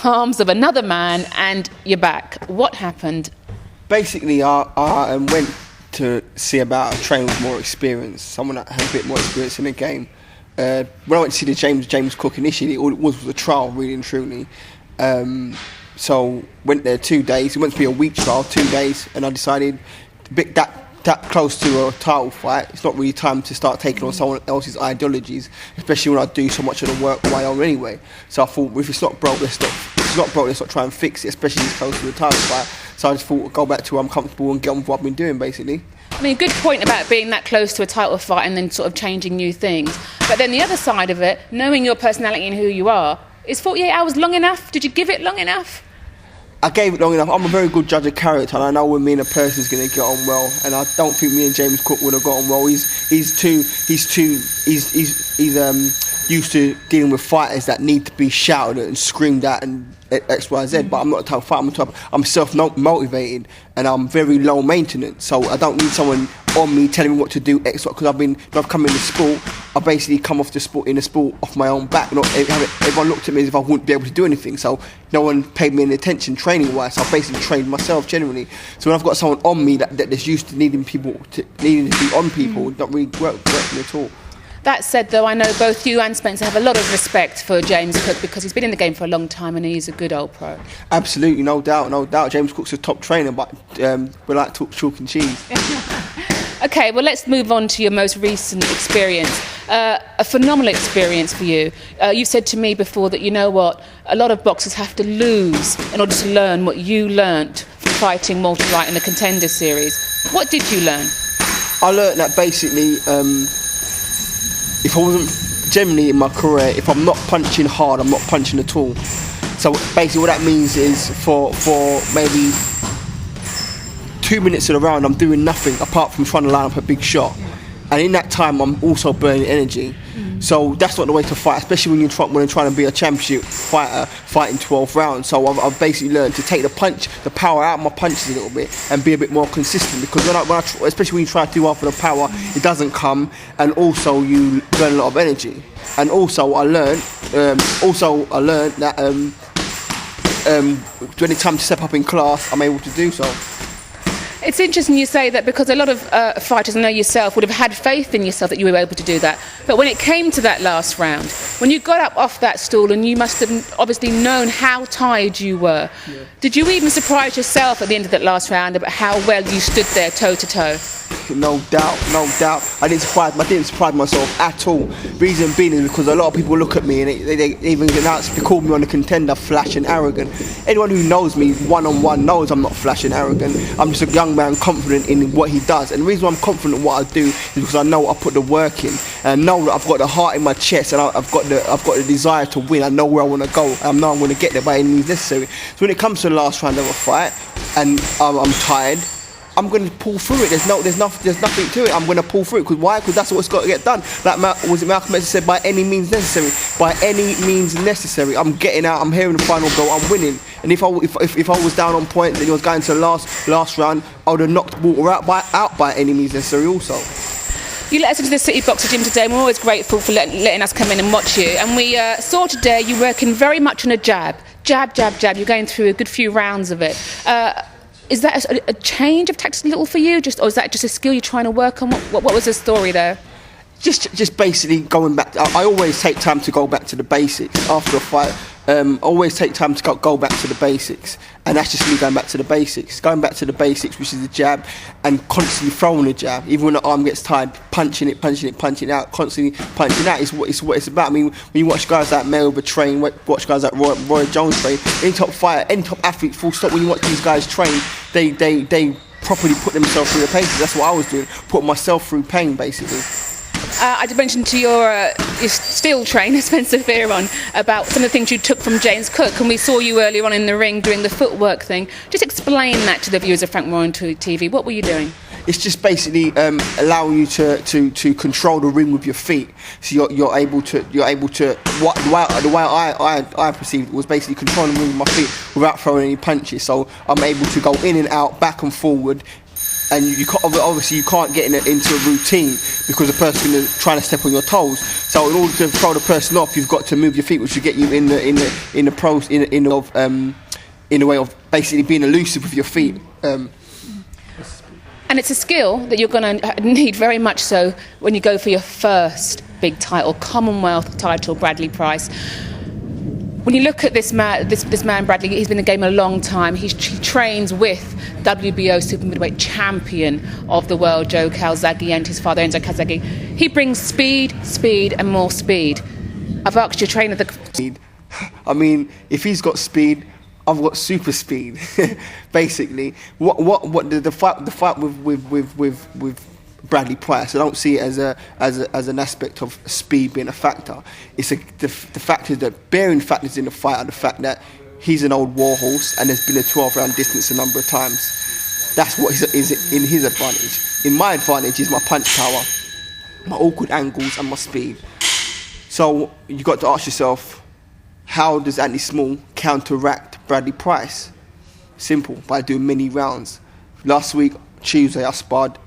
arms of another man and you're back. What happened? Basically, I went to see about a trainer with more experience, someone that had a bit more experience in the game. When I went to see the James Cook initially, all it was a trial, really and truly. So went there 2 days. It went to be a week trial, 2 days, and I decided that close to a title fight, it's not really time to start taking on someone else's ideologies, especially when I do so much of the work on my own anyway. So I thought, if it's not broke, let's not try and fix it, especially this close to the title fight. So I just thought, go back to where I'm comfortable and get on with what I've been doing, basically. I mean, good point about being that close to a title fight and then sort of changing new things. But then the other side of it, knowing your personality and who you are, is 48 hours long enough? Did you give it long enough? I gave it long enough. I'm a very good judge of character, and I know when me and a person's going to get on well. And I don't think me and James Cook would have got on well. He's used to dealing with fighters that need to be shouted at and screamed at and X, Y, Z. But I'm not a type of fighter. I'm self-motivated and I'm very low maintenance. So I don't need someone on me telling me what to do X, because when I've come in the sport, I basically come off the sport off my own back. Everyone looked at me as if I wouldn't be able to do anything. So no one paid me any attention training wise. So I basically trained myself generally. So when I've got someone on me that's used to needing to be on people, it don't really work for me at all. That said, though, I know both you and Spencer have a lot of respect for James Cook because he's been in the game for a long time and he's a good old pro. Absolutely, no doubt. James Cook's a top trainer, but we like to talk chalk and cheese. OK, well, let's move on to your most recent experience. A phenomenal experience for you. You said to me before that, you know what, a lot of boxers have to lose in order to learn what you learnt from fighting Walter Wright in the Contender series. What did you learn? I learnt that basically, if I wasn't generally in my career, if I'm not punching hard, I'm not punching at all. So basically what that means is for maybe 2 minutes of the round, I'm doing nothing apart from trying to line up a big shot. And in that time, I'm also burning energy. So that's not the way to fight, especially when you're trying to be a championship fighter, fighting 12 rounds. So I've basically learned to take the power out of my punches a little bit and be a bit more consistent. Because especially when you try to do after the power, it doesn't come, and also you burn a lot of energy. And also I learned that when it's time to step up in class, I'm able to do so. It's interesting you say that because a lot of fighters, I know yourself, would have had faith in yourself that you were able to do that. But when it came to that last round, when you got up off that stool and you must have obviously known how tired you were, did you even surprise yourself at the end of that last round about how well you stood there toe to toe? No doubt. I didn't surprise myself at all. Reason being is because a lot of people look at me and they even call me on the Contender flash and arrogant. Anyone who knows me one-on-one knows I'm not flash and arrogant. I'm just a young man confident in what he does. And the reason why I'm confident in what I do is because I know I put the work in. And I know that I've got the heart in my chest and I've got the desire to win. I know where I want to go. I know I'm going to get there by any means necessary. So when it comes to the last round of a fight and I'm tired, I'm going to pull through it. There's nothing to it. I'm going to pull through it. Because why? Because that's what's got to get done. Like Malcolm X said, by any means necessary. By any means necessary. I'm getting out. I'm hearing the final bell. I'm winning. And if I was down on points and it was going to the last round, I would have knocked Walter out by any means necessary also. You let us into the City Boxer Gym today, and we're always grateful for letting us come in and watch you. And we saw today you working very much on a jab. Jab. You're going through a good few rounds of it. Is that a change of tactics a little for you, or is that just a skill you're trying to work on? What was the story there? Just basically going back. I always take time to go back to the basics after a fight. Always take time to go back to the basics, and that's just me going back to the basics. Going back to the basics, which is the jab, and constantly throwing the jab. Even when the arm gets tired, punching it out, constantly punching out is what it's about. I mean, when you watch guys like Mayweather train, watch guys like Roy Jones train, any top fighter, any top athlete, full stop. When you watch these guys train, they properly put themselves through the paces. That's what I was doing, putting myself through pain, basically. I did mention to your steel trainer, Spencer Fearon, about some of the things you took from James Cook, and we saw you earlier on in the ring doing the footwork thing. Just explain that to the viewers of Frank Moore on TV. What were you doing? It's just basically allowing you to control the ring with your feet. So you're able to the way I perceived it was basically controlling the ring with my feet without throwing any punches. So I'm able to go in and out, back and forward. And obviously you can't get into a routine because the person's trying to step on your toes. So in order to throw the person off, you've got to move your feet, which will get you in a way of basically being elusive with your feet. And it's a skill that you're going to need very much so when you go for your first big title, Commonwealth title, Bradley Price. When you look at this man Bradley, he's been in the game a long time. He trains with WBO super middleweight champion of the world, Joe Calzaghe, and his father, Enzo Calzaghe. He brings speed, and more speed. I've asked your trainer Speed. I mean, if he's got speed, I've got super speed. Basically, the fight with Bradley Price, I don't see it as an aspect of speed being a factor. It's the factors that bearing factors in the fight are the fact that he's an old war horse and there's been a 12-round distance a number of times. That's what is in his advantage. In my advantage is my punch power, my awkward angles and my speed. So you got to ask yourself, how does Anthony Small counteract Bradley Price? Simple, by doing many rounds. Last week, Tuesday, I sparred